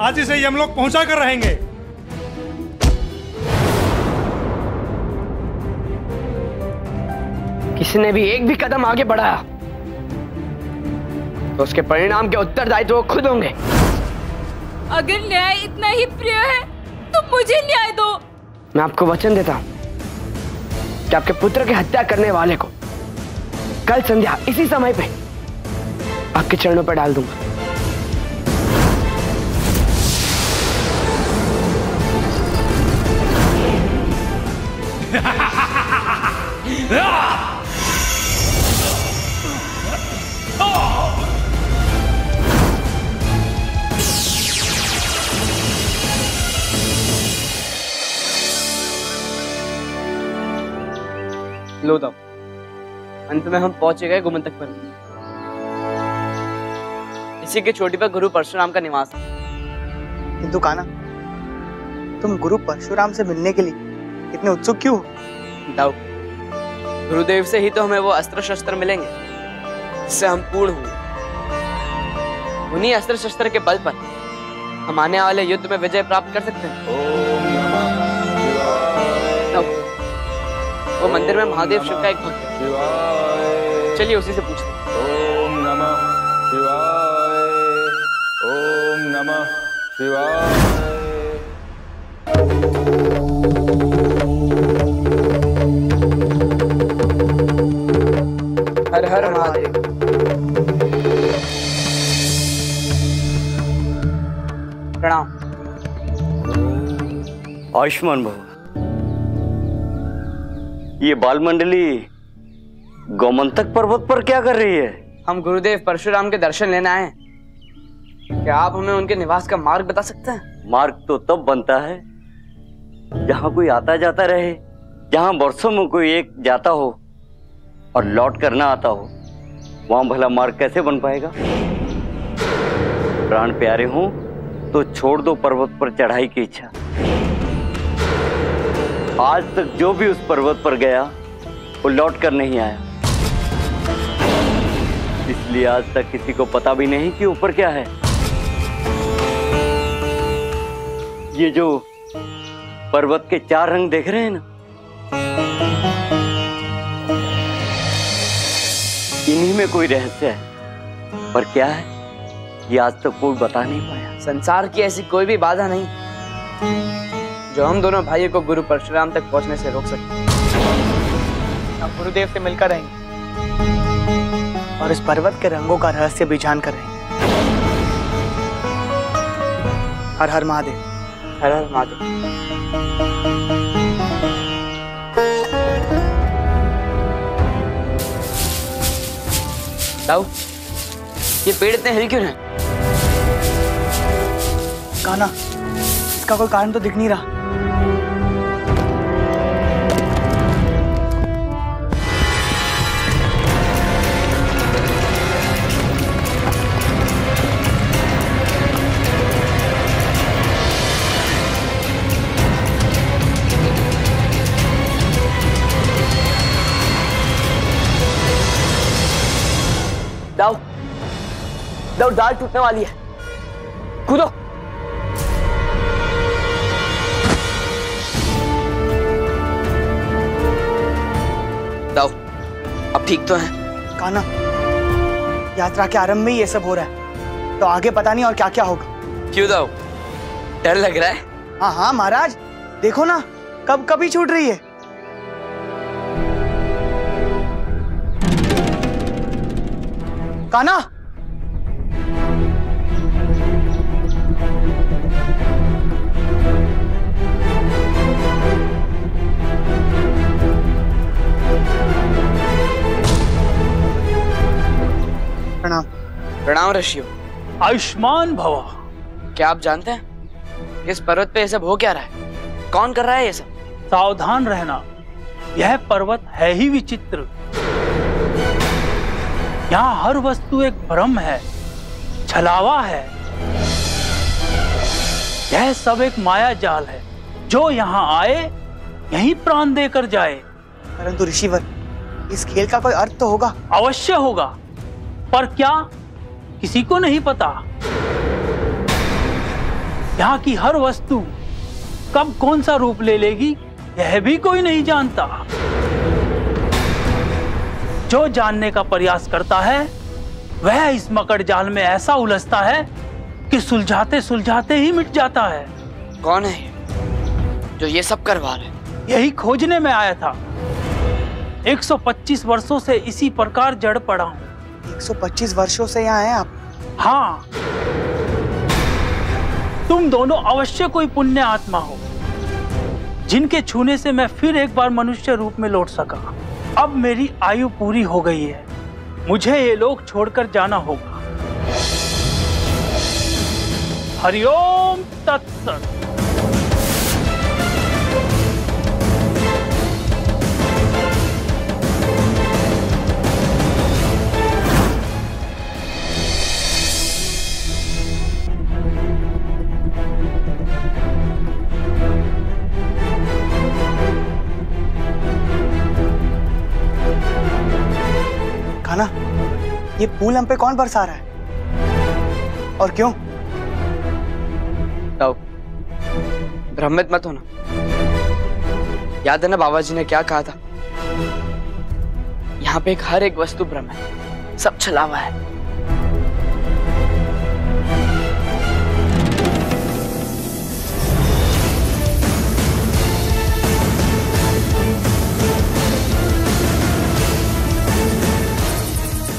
आज इसे यमलोक पहुंचा कर रहेंगे। किसी ने भी एक भी कदम आगे बढ़ाया तो उसके परिणाम के उत्तरदायित्व वो खुद होंगे। अगर न्याय इतना ही प्रिय है तो मुझे न्याय दो। मैं आपको वचन देता हूं कि आपके पुत्र की हत्या करने वाले को कल संध्या इसी समय पे आपके चरणों पर डाल दूंगा। लो दो। अंत में हम पहुंचे गए गोमंतक पर। इसी की चोटी पर गुरु परशुराम का निवास है। किंतु कान्हा, तुम गुरु परशुराम से मिलने के लिए इतने उत्सुक क्यों? दाऊ, गुरुदेव से ही तो हमें वो अस्त्र शस्त्र मिलेंगे जिससे हम पूर्ण होंगे। उन्हीं अस्त्र शस्त्र के बल पर हम आने वाले युद्ध में विजय प्राप्त कर सकते हैं। वो मंदिर में महादेव शिव का एक भक्त है, चलिए उसी से पूछते हैं। ओम नमः शिवाय, ओम नमः शिवाय। हर हर महादेव। प्रणाम। आयुष्मान भव। ये बाल मंडली गोमंतक पर्वत पर क्या कर रही है? हम गुरुदेव परशुराम के दर्शन लेने आए हैं। क्या आप हमें उनके निवास का मार्ग बता सकते हैं? मार्ग तो तब बनता है जहां कोई आता जाता रहे, जहां वर्षों में कोई एक जाता हो और लौट करना आता हो, वहां भला मार्ग कैसे बन पाएगा? प्राण प्यारे हों तो छोड़ दो पर्वत पर चढ़ाई की इच्छा। आज तक जो भी उस पर्वत पर गया वो लौट कर नहीं आया, इसलिए आज तक किसी को पता भी नहीं कि ऊपर क्या है। ये जो पर्वत के 4 रंग देख रहे हैं ना, इन्हीं में कोई रहस्य है, पर क्या है ये आज तक कोई बता नहीं पाया। संसार की ऐसी कोई भी बाधा नहीं जो हम दोनों भाइयों को गुरु परशुराम तक पहुंचने से रोक सके। हम गुरुदेव से मिलकर रहेंगे और इस पर्वत के रंगों का रहस्य भी जान कर रहेंगे। हर हर महादेव। हर हर महादेव। दाऊ, ये पेड़ इतने हिल क्यों हैं? कान्हा, इसका कोई कारण तो दिख नहीं रहा। दाऊ, दाऊ, डाल टूटने वाली है, कूदो। दाऊ, अब ठीक तो है? कान्हा, यात्रा के आरंभ में ही ये सब हो रहा है, तो आगे पता नहीं और क्या क्या होगा। क्यों दाऊ, डर लग रहा है? हाँ हाँ महाराज, देखो ना कब कभी छूट रही है। कान्हा, प्रणाम। प्रणाम ऋषियों। आयुष्मान भव। क्या आप जानते हैं इस पर्वत पे ये सब हो क्या रहा है? कौन कर रहा है ये सब? सावधान रहना, यह पर्वत है ही विचित्र। यहाँ हर वस्तु एक भ्रम है, छलावा है। यह सब एक माया जाल है, जो यहाँ आए यहीं प्राण देकर जाए। परंतु ऋषिवर, इस खेल का कोई अर्थ तो होगा। अवश्य होगा, पर क्या किसी को नहीं पता। यहाँ की हर वस्तु कब कौन सा रूप ले लेगी यह भी कोई नहीं जानता। जो जानने का प्रयास करता है वह इस मकड़ जाल में ऐसा उलझता है कि सुलझाते सुलझाते ही मिट जाता है। कौन है जो ये सब करवा रहा है? यही खोजने में आया था। 125 वर्षों से इसी प्रकार जड़ पड़ा हूँ। 125 वर्षों से यहाँ हैं आप? हाँ, तुम दोनों अवश्य कोई पुण्य आत्मा हो जिनके छूने से मैं फिर एक बार मनुष्य रूप में लौट सका। अब मेरी आयु पूरी हो गई है, मुझे ये लोग छोड़कर जाना होगा। हरिओम तत्सत। कान्हा, ये फूल हम पे कौन बरसा रहा है और क्यों? ताऊ, भ्रमित मत होना। याद है ना बाबा जी ने क्या कहा था? यहाँ पे हर एक वस्तु भ्रम है, सब छलावा है।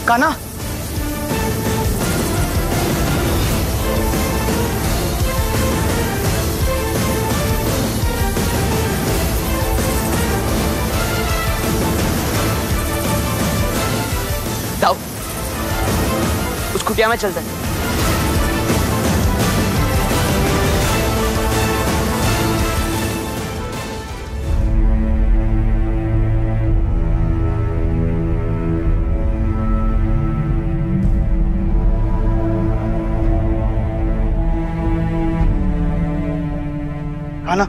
कान्हा, ताऊ, उस कुटिया में चलते हैं। कान्हा,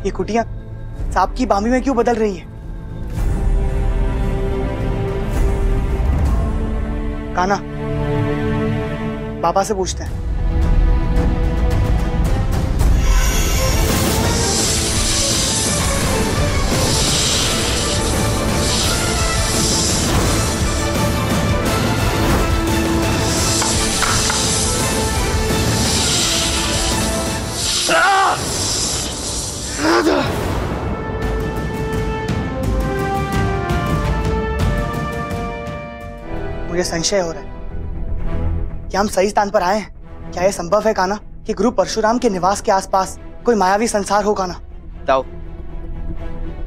ये कुटिया सांप की बामी में क्यों बदल रही है? कान्हा, बाबा से पूछते हैं। मुझे संशय हो रहा है कि हम सही स्थान पर आए हैं। क्या यह संभव है कान्हा कि गुरु परशुराम के निवास के आसपास कोई मायावी संसार हो? कान्हा, ताऊ,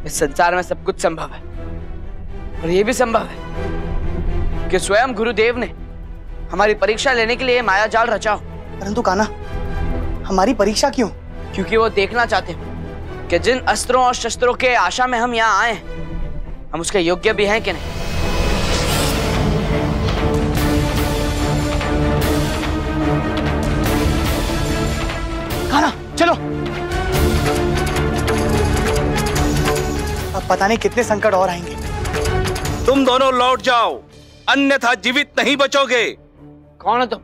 इस संसार में सब कुछ संभव है और ये भी संभव है कि स्वयं गुरुदेव ने हमारी परीक्षा लेने के लिए माया जाल रचा हो। परंतु कान्हा, हमारी परीक्षा क्यों? क्योंकि वो देखना चाहते हैं कि जिन अस्त्रों और शस्त्रों के आशा में हम यहाँ आए हैं, हम उसके योग्य भी हैं कि नहीं। कान्हा, चलो। अब पता नहीं कितने संकट और आएंगे। तुम दोनों लौट जाओ, अन्यथा जीवित नहीं बचोगे। कौन हो तुम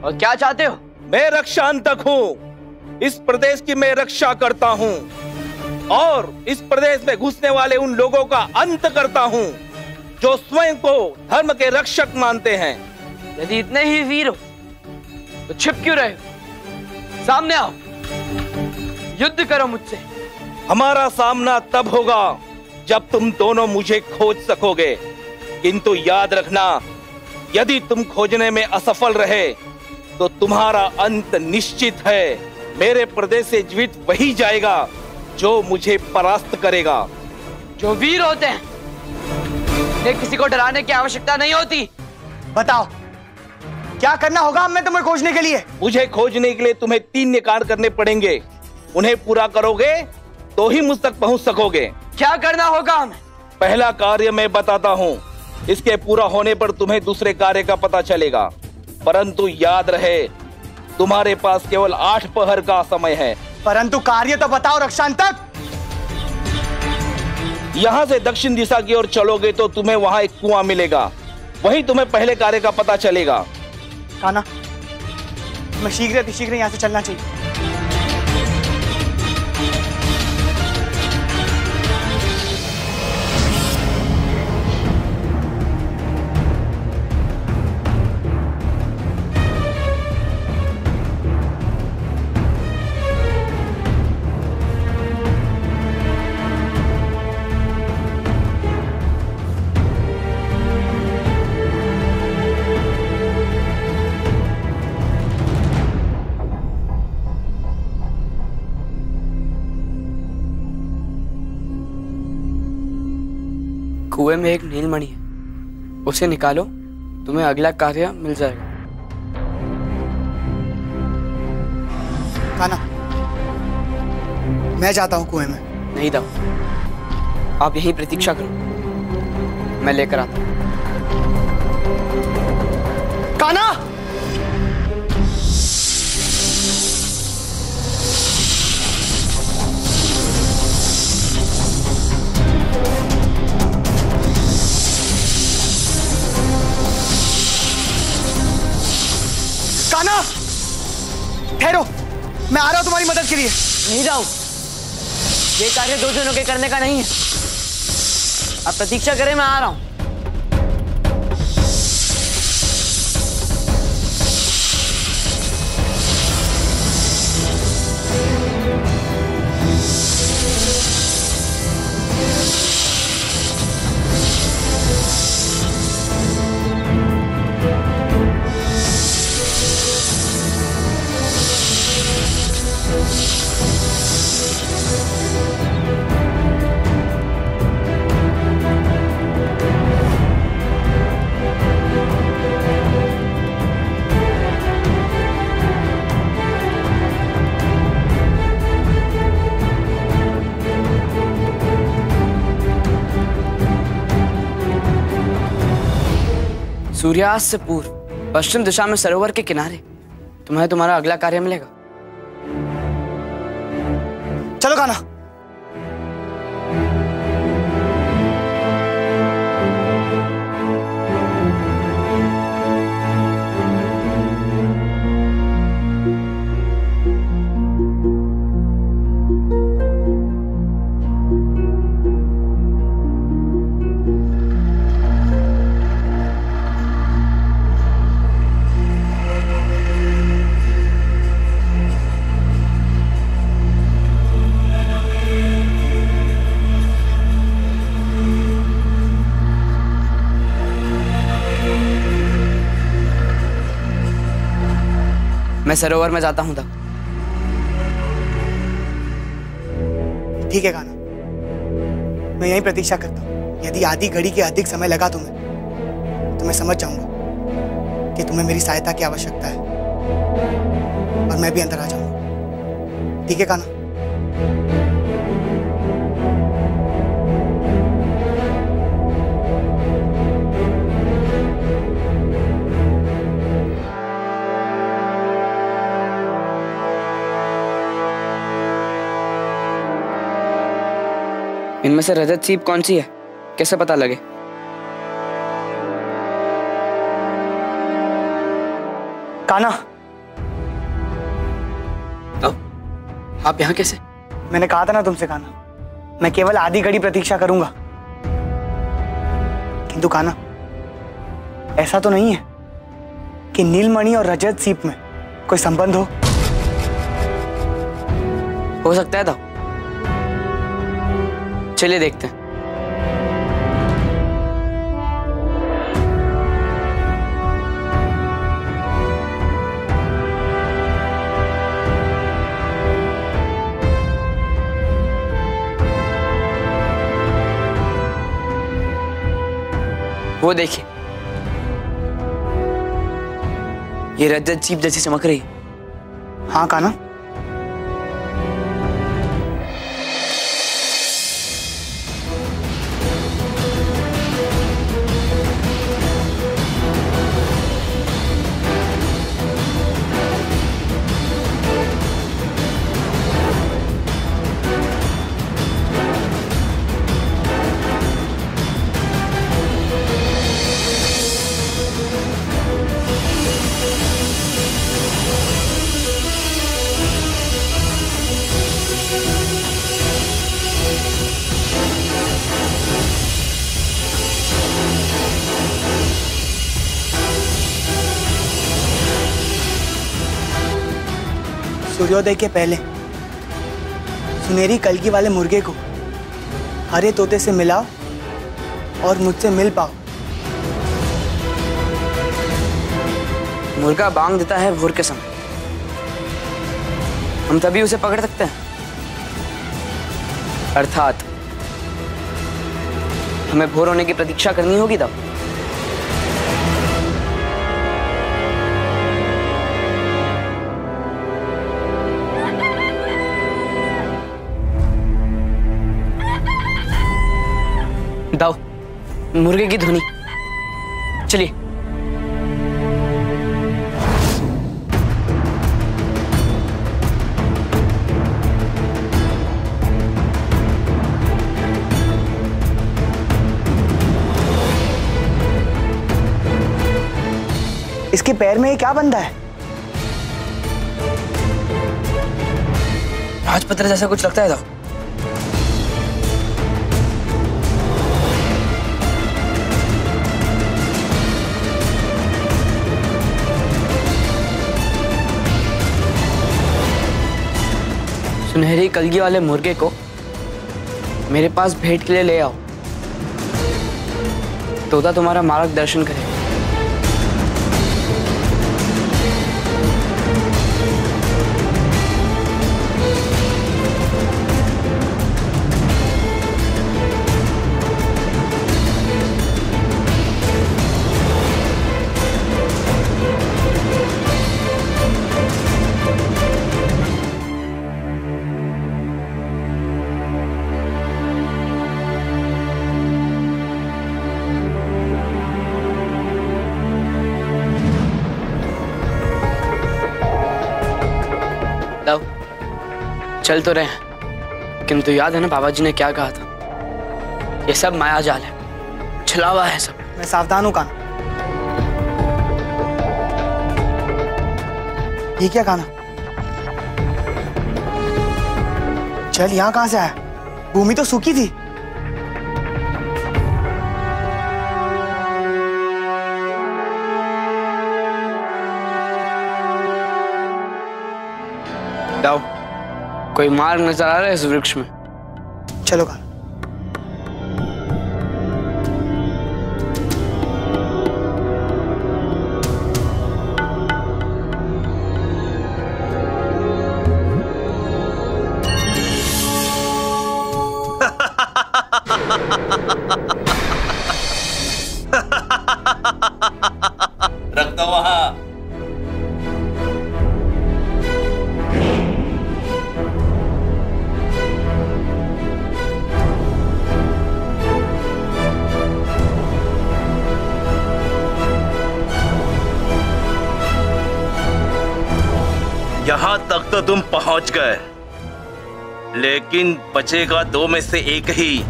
और क्या चाहते हो? मैं रक्षांतक हूँ। इस प्रदेश की मैं रक्षा करता हूँ और इस प्रदेश में घुसने वाले उन लोगों का अंत करता हूँ जो स्वयं को धर्म के रक्षक मानते हैं। यदि इतने ही वीर हो तो छिप क्यों रहे हो? सामने आओ, युद्ध करो मुझसे। हमारा सामना तब होगा जब तुम दोनों मुझे खोज सकोगे, किंतु याद रखना, यदि तुम खोजने में असफल रहे तो तुम्हारा अंत निश्चित है। मेरे प्रदेश से जीवित वही जाएगा जो मुझे परास्त करेगा। जो वीर होते हैं उन्हें किसी को डराने की आवश्यकता नहीं होती। बताओ, क्या करना होगा हमें तुम्हें खोजने के लिए? मुझे खोजने के लिए तुम्हें 3 निकाय करने पड़ेंगे। उन्हें पूरा करोगे तो ही मुझ तक पहुंच सकोगे। क्या करना होगा हमें? पहला कार्य मैं बताता हूँ, इसके पूरा होने पर तुम्हें दूसरे कार्य का पता चलेगा। परंतु याद रहे, तुम्हारे पास केवल 8 पहर का समय है। परंतु कार्य तो बताओ रक्षांतक। यहाँ से दक्षिण दिशा की ओर चलोगे तो तुम्हें वहां एक कुआं मिलेगा, वहीं तुम्हें पहले कार्य का पता चलेगा। कान्हा, मैं शीघ्र यहाँ से चलना चाहिए। कुएं में एक नीलमणि है, उसे निकालो, तुम्हें अगला कार्य मिल जाएगा। कान्हा, मैं जाता हूँ कुएं में। नहीं दाऊ, आप यहीं प्रतीक्षा करो, मैं लेकर आता हूँ। कान्हा! कान्हा! ठहरो, मैं आ रहा हूं तुम्हारी मदद के लिए। नहीं जाओ, ये कार्य दो जनों के करने का नहीं है। आप प्रतीक्षा करें, मैं आ रहा हूं। सूर्यास्त से पूर्व पश्चिम दिशा में सरोवर के किनारे तुम्हें तुम्हारा अगला कार्य मिलेगा। चलो कान्हा। मैं सरोवर में जाता हूं तब। ठीक है कान्हा, मैं यहीं प्रतीक्षा करता हूं। यदि आधी घड़ी के अधिक समय लगा तुम्हें, तो मैं समझ जाऊंगा कि तुम्हें मेरी सहायता की आवश्यकता है और मैं भी अंदर आ जाऊंगा। ठीक है कान्हा? इनमें से रजत सीप कौन सी है, कैसे पता लगे? कान्हा, आप यहाँ कैसे? मैंने कहा था ना तुमसे कान्हा, मैं केवल आधी घड़ी प्रतीक्षा करूंगा। किंतु कान्हा, ऐसा तो नहीं है कि नीलमणि और रजत सीप में कोई संबंध हो सकता है था। चलिए देखते हैं। वो देखिए, ये रजत सीप जैसी चमक रही है। हाँ कान्हा, सूर्योदय के पहले सुनहरी कलगी वाले मुर्गे को हरे तोते से मिलाओ और मुझसे मिल पाओ। मुर्गा बांग देता है भोर के समय, हम तभी उसे पकड़ सकते हैं। अर्थात हमें भोर होने की प्रतीक्षा करनी होगी तब। दाओ मुर्गे की ध्वनि, चलिए। इसके पैर में ये क्या बंधा है? राजपत्र जैसा कुछ लगता है दाओ। सुनहरी कलगी वाले मुर्गे को मेरे पास भेंट के लिए ले आओ, तोता तुम्हारा मार्गदर्शन करे। चल तो रहे हैं, किंतु याद है ना बाबा जी ने क्या कहा था? ये सब माया जाल है, छलावा है सब। मैं सावधान हूं कान्हा। ये क्या कान्हा? जल यहां कहां से आया? भूमि तो सूखी थी। दाओ कोई मार्ग नजर आ रहा है इस वृक्ष में? चलो कान्हा। रख दो वहां। यहां तक तो तुम पहुंच गए, लेकिन बचेगा दो में से एक ही।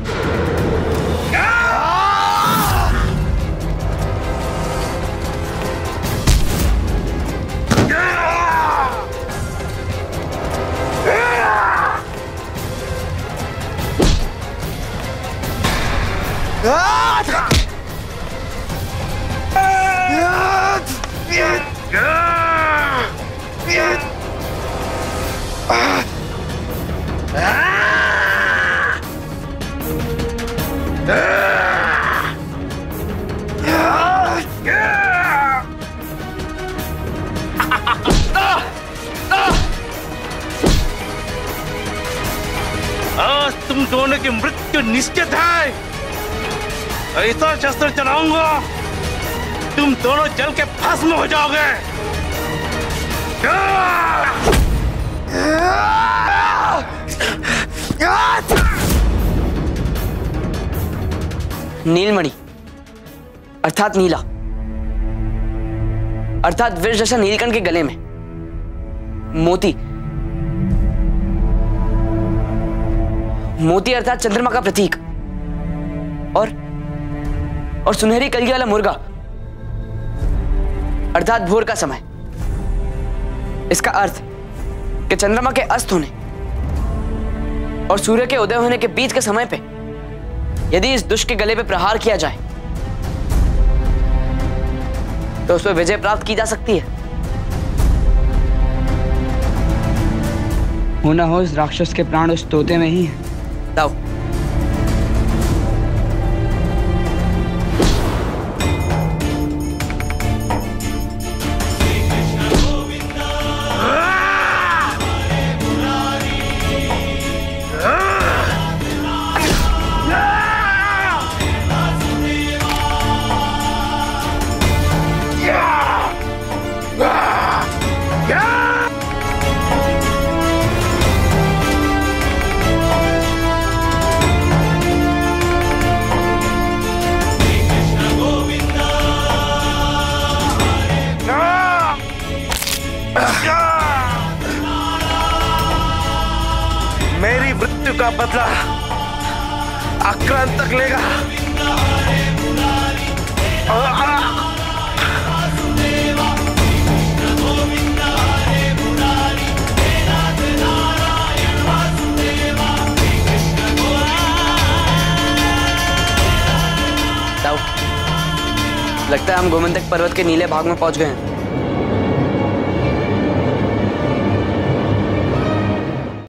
आज तुम दोनों की मृत्यु निश्चित है। ऐसा शस्त्र चलाऊंगा तुम दोनों जल के भस्म हो जाओगे। नीलमणि अर्थात नीला, अर्थात विष जैसा नीलकंठ के गले में मोती, मोती अर्थात चंद्रमा का प्रतीक, और सुनहरी कलगी वाला मुर्गा अर्थात भोर का समय। इसका अर्थ कि चंद्रमा के अस्त होने और सूर्य के उदय होने के बीच के समय पे यदि इस दुष्ट के गले पे प्रहार किया जाए तो उस पर विजय प्राप्त की जा सकती है। हो ना हो इस राक्षस के प्राण उस तोते में ही है। दाव। मेरी मृत्यु का बदला आक्रांत तक लेगा। लगता है हम गोमंतक पर्वत के नीले भाग में पहुंच गए हैं।